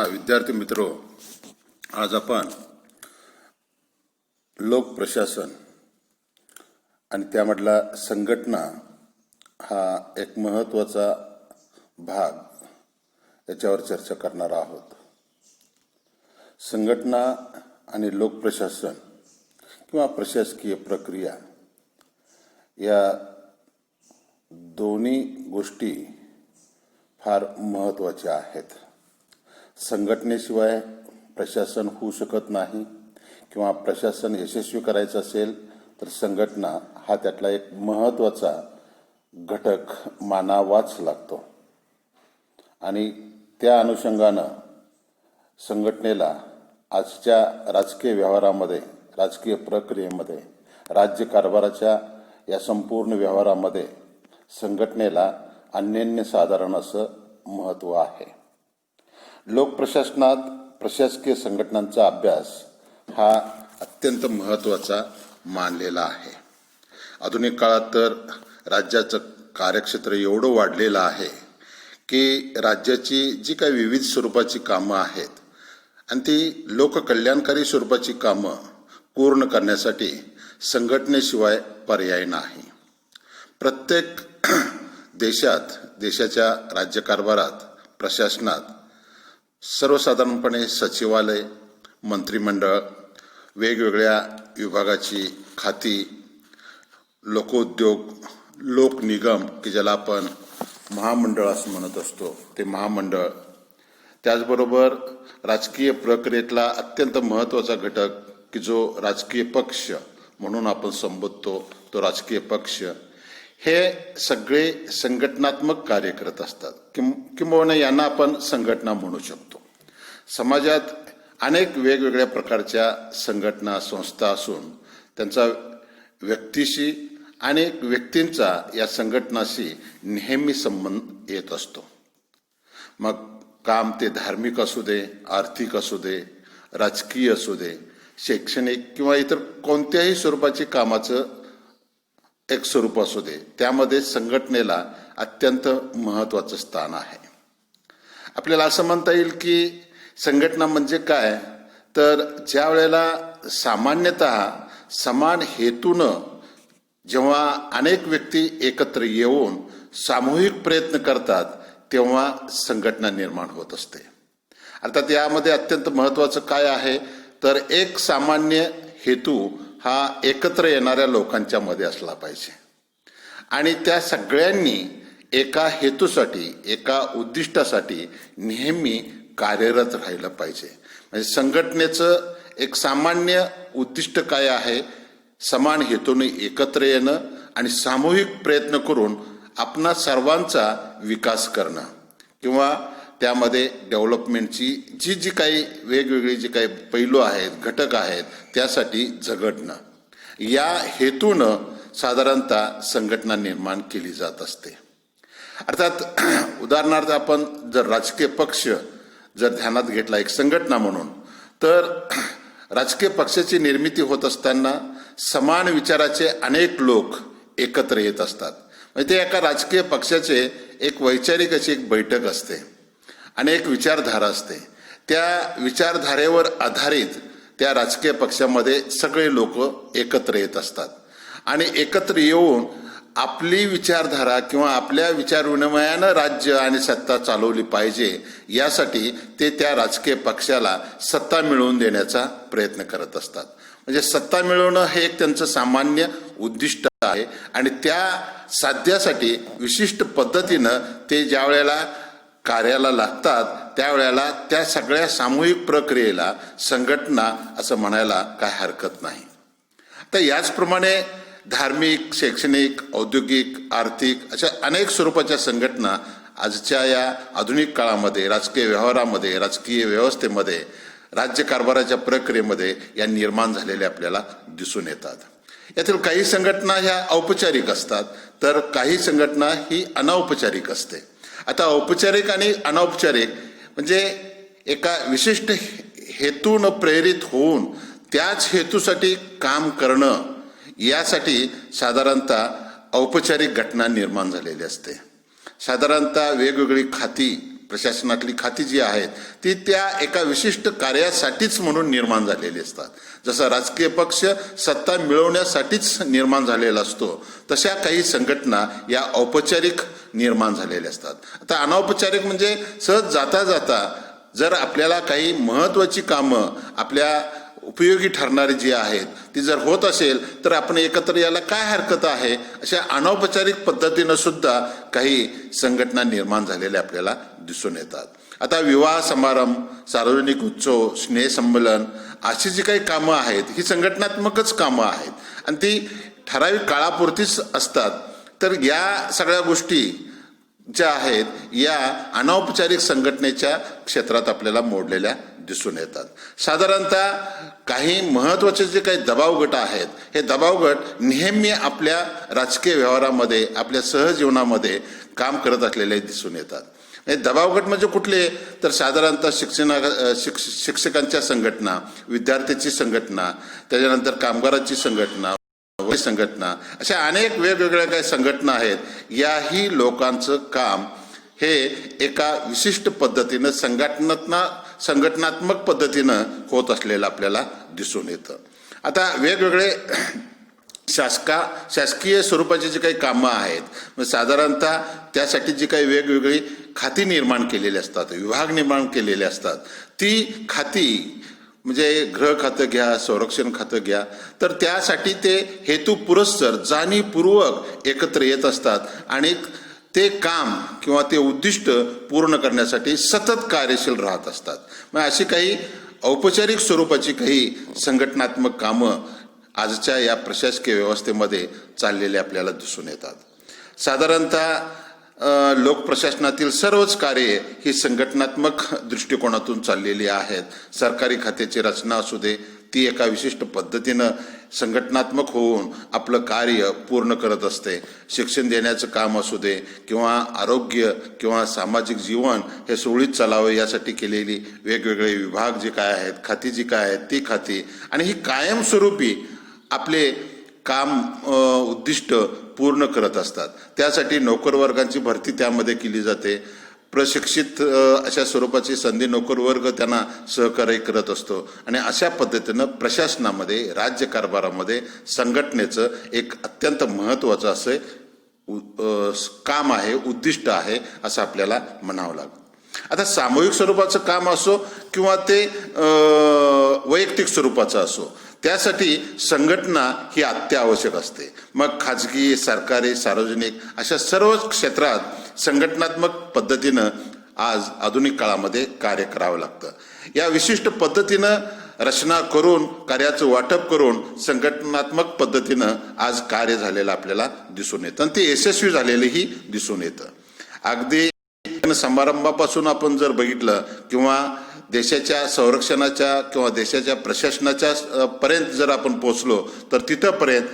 विद्यार्थी मित्रो, आज आपण लोक प्रशासन आणि त्यामधला संघटना हा एक महत्त्वाचा भाग याच्यावर चर्चा करणार आहोत. संघटना आणि लोक प्रशासन किंवा प्रशासकीय प्रक्रिया या दोन्ही गोष्टी फार महत्त्वाच्या आहेत. संघटनेशिवाय प्रशासन होऊ शकत नाही किंवा प्रशासन यशस्वी करायचं असेल तर संघटना हा त्यातला एक महत्त्वाचा घटक मानावाच लागतो. आणि त्या अनुषंगानं संघटनेला आजच्या राजकीय व्यवहारामध्ये, राजकीय प्रक्रियेमध्ये, राज्यकारभाराच्या या संपूर्ण व्यवहारामध्ये संघटनेला अनन्यसाधारण असं महत्त्व आहे. लोकप्रशासनात प्रशासकीय संघटनांचा अभ्यास हा अत्यंत महत्त्वाचा मानलेला आहे. आधुनिक काळात तर राज्याचं कार्यक्षेत्र एवढं वाढलेलं आहे की राज्याची जी काही विविध स्वरूपाची कामं आहेत आणि ती लोककल्याणकारी स्वरूपाची कामं पूर्ण करण्यासाठी संघटनेशिवाय पर्याय नाही. प्रत्येक देशाच्या राज्यकारभारात, प्रशासनात सर्वसाधारणपणे सचिवालय, मंत्रिमंडळ, वेगवेगळ्या विभागाची खाती, लोकोद्योग, लोकनिगम की ज्याला आपण महामंडळ असं म्हणत असतो ते महामंडळ, त्याचबरोबर राजकीय प्रक्रियेतला अत्यंत महत्त्वाचा घटक की जो राजकीय पक्ष म्हणून आपण संबोधतो तो राजकीय पक्ष, हे सगळे संघटनात्मक कार्य करत असतात. किंबहुना यांना आपण संघटना म्हणू शकतो. समाजात अनेक वेगवेगळ्या प्रकारच्या संघटना, संस्था असून त्यांचा व्यक्तीशी, अनेक व्यक्तींचा या संघटनाशी नेहमी संबंध येत असतो. मग काम ते धार्मिक असू दे, आर्थिक असू दे, राजकीय असू दे, शैक्षणिक किंवा इतर कोणत्याही स्वरूपाची कामाचं एक स्वरूप असू दे, त्यामध्ये संघटनेला अत्यंत महत्त्वाचं स्थान आहे. आपल्याला असं म्हणता येईल की संघटना म्हणजे काय, तर ज्या वेळेला सामान्यतः समान हेतूनं जेव्हा अनेक व्यक्ती एकत्र येऊन सामूहिक प्रयत्न करतात तेव्हा संघटना निर्माण होत असते. अर्थात यामध्ये अत्यंत महत्त्वाचं काय आहे तर एक सामान्य हेतू हा एकत्र येणाऱ्या लोकांच्या मध्ये असला पाहिजे आणि त्या सगळ्यांनी एका हेतूसाठी, एका उद्दिष्टासाठी नेहमी कार्यरत राहिलं पाहिजे. म्हणजे संघटनेचं एक सामान्य उद्दिष्ट काय आहे, समान हेतूने एकत्र येणं आणि सामूहिक प्रयत्न करून आपणा सर्वांचा विकास करणं किंवा त्यामध्ये डेव्हलपमेंटची जी काही वेगवेगळी जी काही पैलू आहेत, घटक आहेत, त्यासाठी झगडणं, या हेतूनं साधारणतः संघटना निर्माण केली जात असते. अर्थात उदाहरणार्थ आपण जर राजकीय पक्ष जर ध्यानात घेतला एक संघटना म्हणून, तर राजकीय पक्षाची निर्मिती होत असताना समान विचाराचे अनेक लोक एकत्र येत असतात. म्हणजे ते एका राजकीय पक्षाचे एक वैचारिक अशी एक बैठक असते, अनेक विचारधारा असते. त्या विचारधारेवर आधारित त्या राजकीय पक्षामध्ये सगळे लोक एकत्र येत असतात आणि एकत्र येऊन आपली विचारधारा किंवा आपल्या विचारविनिमयानं राज्य आणि सत्ता चालवली पाहिजे, यासाठी ते त्या राजकीय पक्षाला सत्ता मिळवून देण्याचा प्रयत्न करत असतात. म्हणजे सत्ता मिळवणं हे एक त्यांचं सामान्य उद्दिष्ट आहे आणि त्या साध्यासाठी विशिष्ट पद्धतीनं ते ज्या वेळेला कार्याला लागतात त्यावेळेला त्या सगळ्या सामूहिक प्रक्रियेला संघटना असं म्हणायला काय हरकत नाही. तर याचप्रमाणे धार्मिक, शैक्षणिक, औद्योगिक, आर्थिक अशा अनेक स्वरूपाच्या संघटना आजच्या या आधुनिक काळामध्ये राजकीय व्यवहारामध्ये, राजकीय व्यवस्थेमध्ये, राज्यकारभाराच्या प्रक्रियेमध्ये या निर्माण झालेल्या आपल्याला दिसून येतात. यातील काही संघटना ह्या औपचारिक असतात तर काही संघटना ही अनौपचारिक असते. आता औपचारिक आणि अनौपचारिक म्हणजे एका विशिष्ट हेतून प्रेरित होऊन त्याच हेतूसाठी काम करणं, यासाठी साधारणतः औपचारिक घटना निर्माण झालेली असते. साधारणतः वेगवेगळी खाती प्रशासनातली खाती जी आहेत ती त्या एका विशिष्ट कार्यासाठीच म्हणून निर्माण झालेली असतात. जसा राजकीय पक्ष सत्ता मिळवण्यासाठीच निर्माण झालेला असतो, तशा काही संघटना या औपचारिक निर्माण झालेल्या असतात. आता अनौपचारिक म्हणजे सहज जाता जाता जर आपल्याला काही महत्त्वाची कामं आपल्या उपयोगी ठरणारी जी आहेत ती जर होत असेल तर आपण एकत्र यायला काय हरकत आहे, अशा अनौपचारिक पद्धतीनं सुद्धा काही संघटना निर्माण झालेल्या आपल्याला दिसून येतात. आता विवाह समारंभ, सार्वजनिक उत्सव, स्नेहसंमेलन अशी जी काही कामं आहेत ही संघटनात्मकच कामं आहेत आणि ती ठराविक काळापुरतीच असतात. तर या सगळ्या गोष्टी ज्या आहेत या अनौपचारिक संघटनेच्या क्षेत्रात आपल्याला मोडलेल्या दिसून येतात. साधारणतः काही महत्त्वाचे जे काही दबाव गट आहेत हे दबाव गट नेहमी आपल्या राजकीय व्यवहारामध्ये आपल्या सहजीवनामध्ये काम करत असलेले दिसून येतात. हे दबाव गट म्हणजे कुठले तर साधारणतः शिक्षकांच्या संघटना, विद्यार्थ्याची संघटना, त्याच्यानंतर कामगारांची संघटना, अशा अनेक वेगवेगळ्या काही संघटना आहेत. याही लोकांचं काम हे एका विशिष्ट पद्धतीनं संघटनात्मक पद्धतीनं होत असलेलं आपल्याला दिसून येतं. आता वेगवेगळे शासकीय स्वरूपाची जी काही कामं आहेत साधारणतः त्यासाठी जी काही वेगवेगळी खाती निर्माण केलेली असतात, विभाग निर्माण केलेले असतात, ती खाती म्हणजे गृह खातं घ्या, संरक्षण खातं घ्या, तर त्यासाठी ते हेतू पुरस्सर जाणीवपूर्वक एकत्र येत असतात आणि ते काम किंवा ते उद्दिष्ट पूर्ण करण्यासाठी सतत कार्यशील राहत असतात. मग अशी काही औपचारिक स्वरूपाची काही संघटनात्मक कामं आजच्या या प्रशासकीय व्यवस्थेमध्ये चाललेले आपल्याला दिसून येतात. साधारणतः लोकप्रशासनातील सर्वच कार्ये ही संघटनात्मक दृष्टिकोनातून चाललेली आहेत. सरकारी खात्याची रचना असू दे ती एका विशिष्ट पद्धतीनं संघटनात्मक होऊन आपलं कार्य पूर्ण करत असते. शिक्षण देण्याचं काम असू दे किंवा आरोग्य किंवा सामाजिक जीवन हे सुरळीत चालावं यासाठी केलेली वेगवेगळे विभाग जे काय आहेत, खाती जी काय आहेत ती खाती आणि ही कायमस्वरूपी आपले काम उद्दिष्ट पूर्ण करत असतात. त्यासाठी नोकरवर्गांची भरती त्यामध्ये केली जाते. प्रशिक्षित अशा स्वरूपाची संधी नोकरवर्ग त्यांना सहकार्य करत असतो आणि अशा पद्धतीनं प्रशासनामध्ये, राज्यकारभारामध्ये संघटनेचं एक अत्यंत महत्त्वाचं असं काम आहे, उद्दिष्ट आहे असं आपल्याला म्हणावं लागतं. आता सामूहिक स्वरूपाचं काम असो किंवा ते वैयक्तिक स्वरूपाचं असो, त्यासाठी संघटना ही अत्यावश्यक असते. मग खाजगी, सरकारी, सार्वजनिक अशा सर्व क्षेत्रात संघटनात्मक पद्धतीनं आज आधुनिक काळामध्ये कार्य करावं लागतं. या विशिष्ट पद्धतीनं रचना करून, कार्याचं वाटप करून संघटनात्मक पद्धतीनं आज कार्य झालेलं आपल्याला दिसून येतं आणि ते यशस्वी झालेलेही दिसून येतं. अगदी समारंभापासून आपण जर बघितलं किंवा देशाच्या संरक्षणाच्या किंवा देशाच्या प्रशासनाच्या पर्यंत जर आपण पोचलो तर तिथंपर्यंत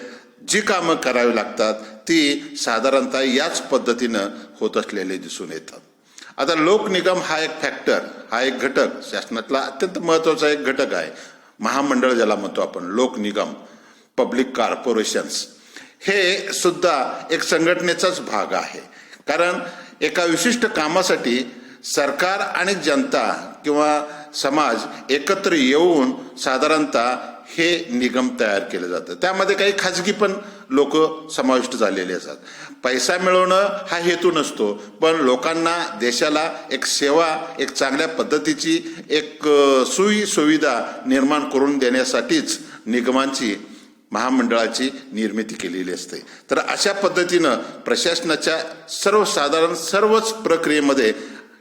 जी कामं करावी लागतात ती साधारणतः याच पद्धतीनं होत असलेले दिसून येतात. आता लोक निगम हा एक फॅक्टर, हा एक घटक शासनातला अत्यंत महत्त्वाचा एक घटक आहे. महामंडळ ज्याला म्हणतो आपण, लोक निगम, पब्लिक कॉर्पोरेशन्स, हे सुद्धा एक संघटनेचाच भाग आहे. कारण एका विशिष्ट कामासाठी सरकार आणि जनता किंवा समाज एकत्र येऊन साधारणतः हे निगम तयार केलं जातं. त्यामध्ये काही खाजगी पण लोक समाविष्ट झालेले असतात. पैसा मिळवणं हा हेतू नसतो, पण लोकांना, देशाला एक सेवा, एक चांगल्या पद्धतीची एक सोयी सुविधा निर्माण करून देण्यासाठीच निगमांची, महामंडळाची निर्मिती केलेली असते. तर अशा पद्धतीनं प्रशासनाच्या सर्वच प्रक्रियेमध्ये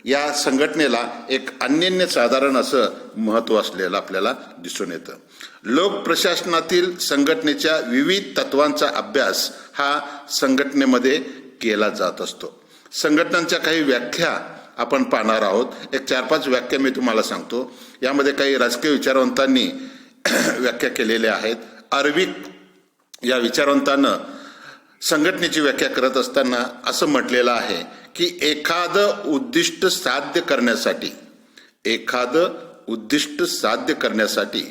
या संघटनेला एक अनन्यसाधारण असं महत्त्व असलेलं आपल्याला दिसून येतं. लोक प्रशासनातील संघटनेच्या विविध तत्वांचा अभ्यास हा संघटनेमध्ये केला जात असतो. संघटनांच्या काही व्याख्या आपण पाहणार आहोत. एक 4-5 व्याख्या मी तुम्हाला सांगतो. यामध्ये काही राजकीय विचारवंतांनी व्याख्या केलेल्या आहेत. आर्विक या विचारवंतानं संघटनेची व्याख्या करत असताना असं म्हटलेलं आहे की एखादं उद्दिष्ट साध्य करण्यासाठी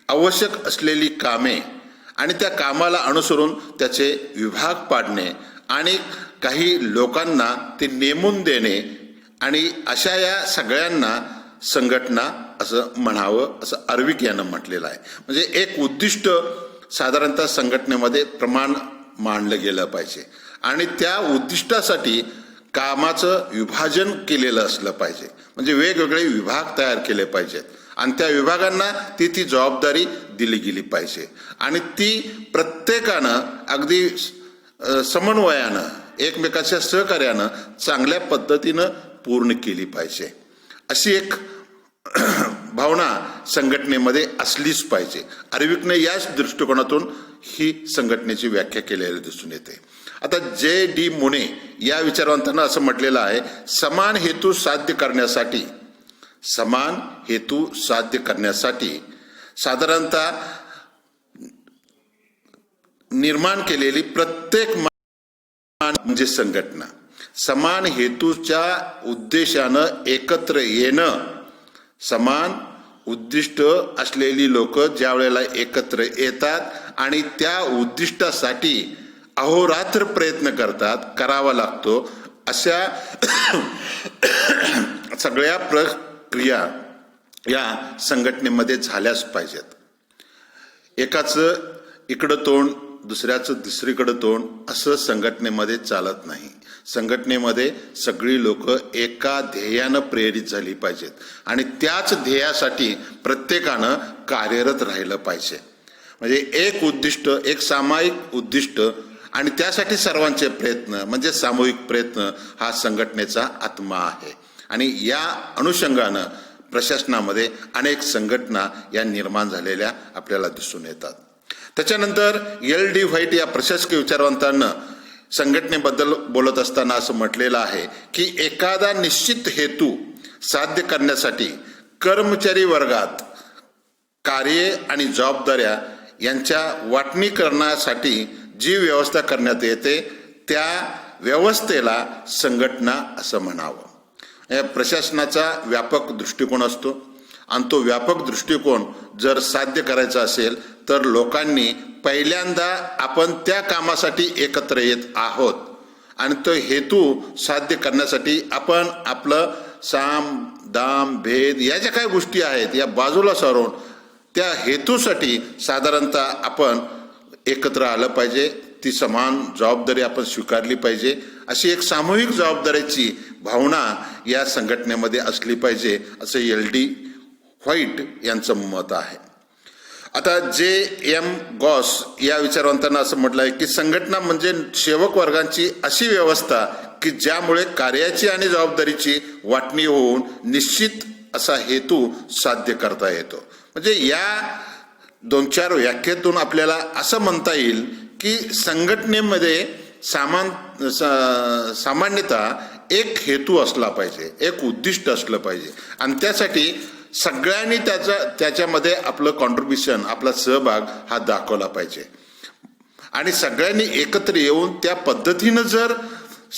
आवश्यक असलेली कामे आणि त्या कामाला अनुसरून त्याचे विभाग पाडणे आणि काही लोकांना ते नेमून देणे आणि अशा या सगळ्यांना संघटना असं म्हणावं, असं आर्विक यानं म्हटलेलं आहे. म्हणजे एक उद्दिष्ट साधारणतः संघटनेमध्ये प्रमाण मांडलं गेलं पाहिजे आणि त्या उद्दिष्टासाठी कामाचं विभाजन केलेलं असलं पाहिजे. म्हणजे वेगवेगळे विभाग तयार केले पाहिजेत आणि त्या विभागांना ती जबाबदारी दिली गेली पाहिजे आणि ती प्रत्येकानं अगदी समन्वयानं एकमेकाच्या सहकार्यानं चांगल्या पद्धतीनं पूर्ण केली पाहिजे. अशी एक भावना संघटनेमध्ये असलीच पाहिजे. आर्विकने याच दृष्टिकोनातून ही संघटनेची व्याख्या केलेली दिसून येते. आता J.D. मुने या विचारवंतांना असं म्हटलेलं आहे, समान हेतू साध्य करण्यासाठी साधारणतः निर्माण केलेली प्रत्येक म्हणजे संघटना. समान हेतूच्या उद्देशानं एकत्र येणं, समान उद्दिष्ट असलेली लोक ज्या वेळेला एकत्र येतात आणि त्या उद्दिष्टासाठी अहोरात्र प्रयत्न करतात, करावा लागतो, अशा सगळ्या प्रक्रिया या संघटनेमध्ये झाल्याच पाहिजेत. एकाचं इकडं तोंड दुसऱ्याचं दुसरीकडं तोंड असं संघटनेमध्ये चालत नाही. संघटनेमध्ये सगळी लोक एका ध्येयानं प्रेरित झाली पाहिजेत आणि त्याच ध्येयासाठी प्रत्येकानं कार्यरत राहिलं पाहिजे. म्हणजे एक उद्दिष्ट, एक सामायिक उद्दिष्ट आणि त्यासाठी सर्वांचे प्रयत्न म्हणजे सामूहिक प्रयत्न हा संघटनेचा आत्मा आहे. आणि या अनुषंगानं प्रशासनामध्ये अनेक संघटना या निर्माण झालेल्या आपल्याला दिसून येतात. त्याच्यानंतर L.D. व्हाईट या प्रशासकीय विचारवंतांना संघटनेबद्दल बोलत असताना असं म्हटलेलं आहे की एखादा निश्चित हेतू साध्य करण्यासाठी कर्मचारी वर्गात कार्ये आणि जबाबदाऱ्या यांच्या वाटणीकरणासाठी जी व्यवस्था करण्यात येते त्या व्यवस्थेला संघटना असं म्हणावं. प्रशासनाचा व्यापक दृष्टिकोन असतो आणि तो व्यापक दृष्टिकोन जर साध्य करायचा असेल तर लोकांनी पहिल्यांदा आपण त्या कामासाठी एकत्र येत आहोत आणि तो हेतू साध्य करण्यासाठी आपण आपलं साम दाम भेद या ज्या काही गोष्टी आहेत या बाजूला सारून त्या हेतूसाठी साधारणतः आपण एकत्र आलं पाहिजे. ती समान जबाबदारी आपण स्वीकारली पाहिजे. अशी एक सामूहिक जबाबदारीची भावना या संघटनेमध्ये असली पाहिजे असं L.D. व्हाईट यांचं मत आहे. आता J.M. गॉस या विचारवंतांना असं म्हटलं आहे की संघटना म्हणजे सेवक वर्गांची अशी व्यवस्था की ज्यामुळे कार्याची आणि जबाबदारीची वाटणी होऊन निश्चित असा हेतू साध्य करता येतो. म्हणजे या 2-4 व्याख्येतून आपल्याला असं म्हणता येईल की संघटनेमध्ये सामान्यतः एक हेतू असला पाहिजे, एक उद्दिष्ट असलं पाहिजे आणि त्यासाठी सगळ्यांनी त्याच्यामध्ये आपलं कॉन्ट्रीब्युशन, आपला सहभाग हा दाखवला पाहिजे आणि सगळ्यांनी एकत्र येऊन त्या पद्धतीनं जर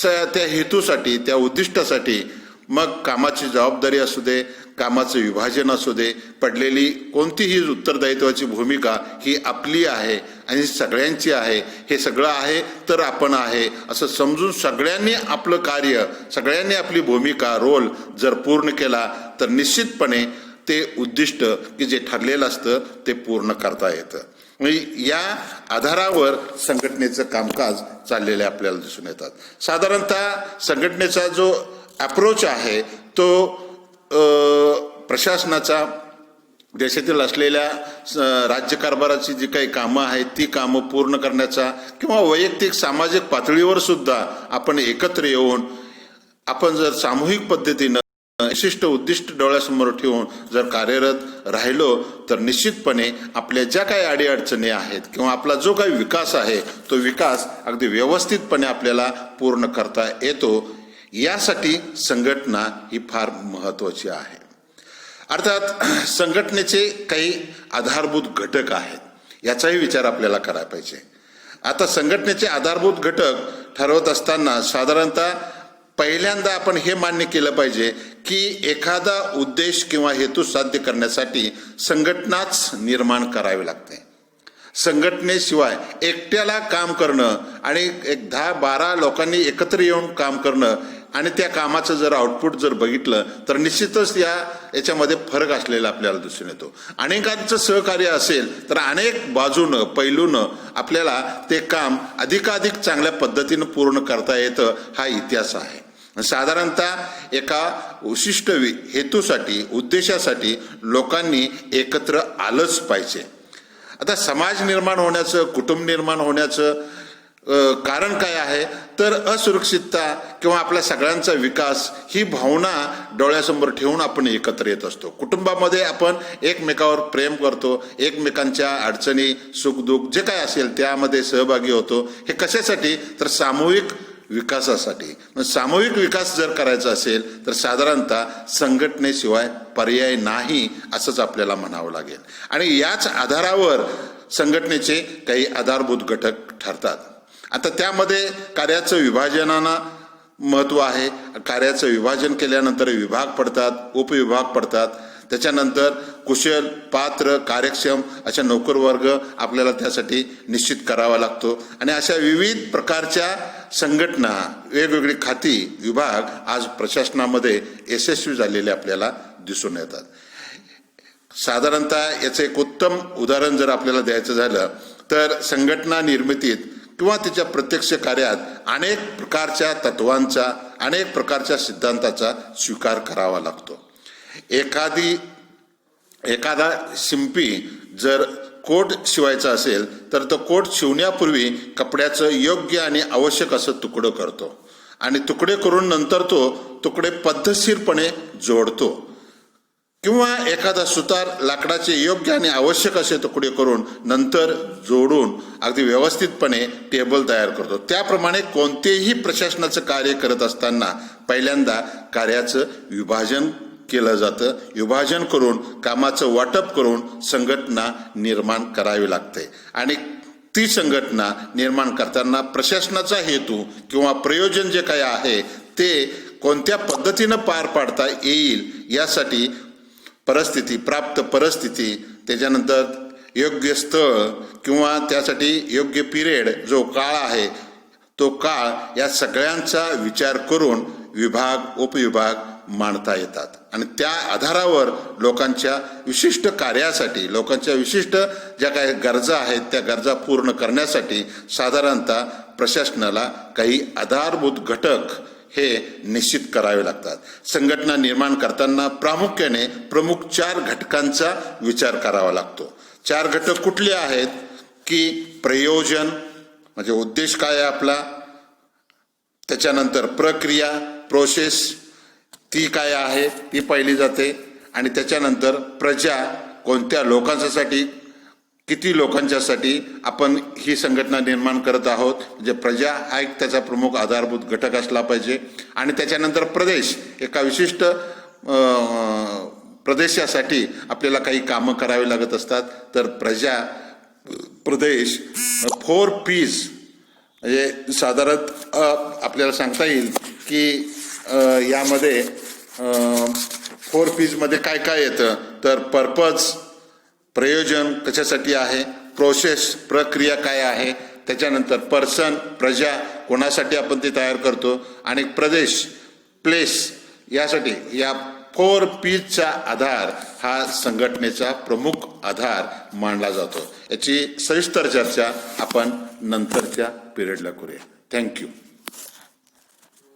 त्या हेतूसाठी, त्या उद्दिष्टासाठी मग कामाची जबाबदारी असू दे, कामाचं विभाजन असू दे, पडलेली कोणतीही उत्तरदायित्वाची भूमिका ही आपली आहे आणि सगळ्यांची आहे, हे सगळं आहे तर आपण आहे असं समजून सगळ्यांनी आपलं कार्य, सगळ्यांनी आपली भूमिका, रोल जर पूर्ण केला तर निश्चितपणे ते उद्दिष्ट की जे ठरलेलं असतं ते पूर्ण करता येतं. म्हणजे या आधारावर संघटनेचं कामकाज चाललेले आपल्याला दिसून येतात. साधारणतः संघटनेचा जो अप्रोच आहे तो प्रशासनाचा देशातील असलेल्या राज्यकारभाराची जी काही कामं आहेत ती कामं पूर्ण करण्याचा किंवा वैयक्तिक सामाजिक पातळीवर सुद्धा आपण एकत्र येऊन आपण जर सामूहिक पद्धतीनं विशिष्ट उद्दिष्ट डोळ्यासमोर ठेवून जर कार्यरत राहिलो तर निश्चितपणे आपल्या ज्या काही अडीअडचणी आहेत किंवा आपला जो काही विकास आहे तो विकास अगदी व्यवस्थितपणे आपल्याला पूर्ण करता येतो. यासाठी संघटना ही फार महत्त्वाची आहे. अर्थात संघटनेचे काही आधारभूत घटक आहेत याचाही विचार आपल्याला करायला पाहिजे. आता संघटनेचे आधारभूत घटक ठरवत असताना साधारणतः पहिल्यांदा आपण हे मान्य केलं पाहिजे की एखादा उद्देश किंवा हेतू साध्य करण्यासाठी संघटनाच निर्माण करावी लागते. संघटनेशिवाय एकट्याला काम करणं आणि एक 10-12 लोकांनी एकत्र येऊन काम करणं आणि त्या कामाचं जर आउटपुट जर बघितलं तर निश्चितच याच्यामध्ये फरक असलेला आपल्याला दिसून येतो. अनेकांचं सहकार्य असेल तर अनेक बाजूनं पैलूनं आपल्याला ते काम अधिकाधिक चांगल्या पद्धतीनं पूर्ण करता येतं, हा इतिहास आहे. साधारणतः एका विशिष्ट हेतूसाठी उद्देशासाठी लोकांनी एकत्र आलंच पाहिजे. आता समाज निर्माण होण्याचं, कुटुंब निर्माण होण्याचं कारण काय आहे तर असुरक्षितता किंवा आपल्या सगळ्यांचा विकास ही भावना डोळ्यासमोर ठेवून आपण एकत्र येत असतो. कुटुंबामध्ये आपण एकमेकावर प्रेम करतो, एकमेकांच्या अडचणी सुखदुःख जे काय असेल त्यामध्ये सहभागी होतो. हे कशासाठी तर सामूहिक विकासासाठी. सामूहिक विकास जर करायचा असेल तर साधारणतः संघटनेशिवाय पर्याय नाही असंच आपल्याला म्हणावं लागेल. आणि याच आधारावर संघटनेचे काही आधारभूत घटक ठरतात. आता त्यामध्ये कार्याचं विभाजनाला महत्त्व आहे. कार्याचं विभाजन केल्यानंतर विभाग पडतात, उपविभाग पडतात. त्याच्यानंतर कुशल, पात्र, कार्यक्षम अशा नोकरवर्ग आपल्याला त्यासाठी निश्चित करावा लागतो. आणि अशा विविध प्रकारच्या संघटना, वेगवेगळी खाती, विभाग आज प्रशासनामध्ये यशस्वी झालेले आपल्याला दिसून येतात. साधारणतः याचं एक उत्तम उदाहरण जर आपल्याला द्यायचं झालं तर संघटना निर्मितीत किंवा तिच्या प्रत्यक्ष कार्यात अनेक प्रकारच्या तत्वांचा, अनेक प्रकारच्या सिद्धांताचा स्वीकार करावा लागतो. एखादा शिंपी जर कोट शिवायचा असेल तर तो कोट शिवण्यापूर्वी कपड्याचं योग्य आणि आवश्यक असं तुकडं करतो आणि तुकडे करून नंतर तो तुकडे पद्धतशीरपणे जोडतो. किंवा एखादा सुतार लाकडाचे योग्य आणि आवश्यक असे तुकडे करून नंतर जोडून अगदी व्यवस्थितपणे टेबल तयार करतो. त्याप्रमाणे कोणतेही प्रशासनाचं कार्य करत असताना पहिल्यांदा कार्याचं विभाजन केलं जातं. विभाजन करून कामाचं वाटप करून संघटना निर्माण करावी लागते. आणि ती संघटना निर्माण करताना प्रशासनाचा हेतू किंवा प्रयोजन जे काही आहे ते कोणत्या पद्धतीनं पार पाडता येईल यासाठी प्राप्त परिस्थिती, त्याच्यानंतर योग्य स्थळ किंवा त्यासाठी योग्य पिरियड जो काळ आहे तो काळ, या सगळ्यांचा विचार करून विभाग, उपविभाग मांडता येतात. आणि त्या आधारावर लोकांच्या विशिष्ट कार्यासाठी, लोकांच्या विशिष्ट ज्या काही गरजा आहेत त्या गरजा पूर्ण करण्यासाठी साधारणतः प्रशासनाला काही आधारभूत घटक हे निश्चित करावे लागतात. संघटना निर्माण करताना प्रामुख्याने प्रमुख 4 घटकांचा विचार करावा लागतो. 4 घटक कुठले आहेत की प्रयोजन म्हणजे उद्देश काय आहे आपला, त्याच्यानंतर प्रक्रिया, प्रोसेस ती काय आहे ती पाहिली जाते. आणि त्याच्यानंतर प्रजा, कोणत्या लोकांसाठी, किती लोकांच्यासाठी आपण ही संघटना निर्माण करत आहोत, म्हणजे प्रजा हा एक त्याचा प्रमुख आधारभूत घटक असला पाहिजे. आणि त्याच्यानंतर प्रदेश, एका विशिष्ट प्रदेशासाठी आपल्याला काही कामं करावी लागत असतात. तर प्रजा, प्रदेश, 4 P's म्हणजे साधारण आपल्याला सांगता येईल की यामध्ये 4 P's मध्ये काय काय येतं तर पर्पज, प्रयोजन कशासाठी आहे, प्रोसेस, प्रक्रिया काय आहे, त्याच्यानंतर पर्सन, प्रजा, कोणासाठी आपण ते तयार करतो, आणि प्रदेश, प्लेस, यासाठी या 4 P'चा आधार हा संघटनेचा प्रमुख आधार मानला जातो. याची सविस्तर चर्चा आपण नंतरच्या पिरियडला करूया. थँक्यू.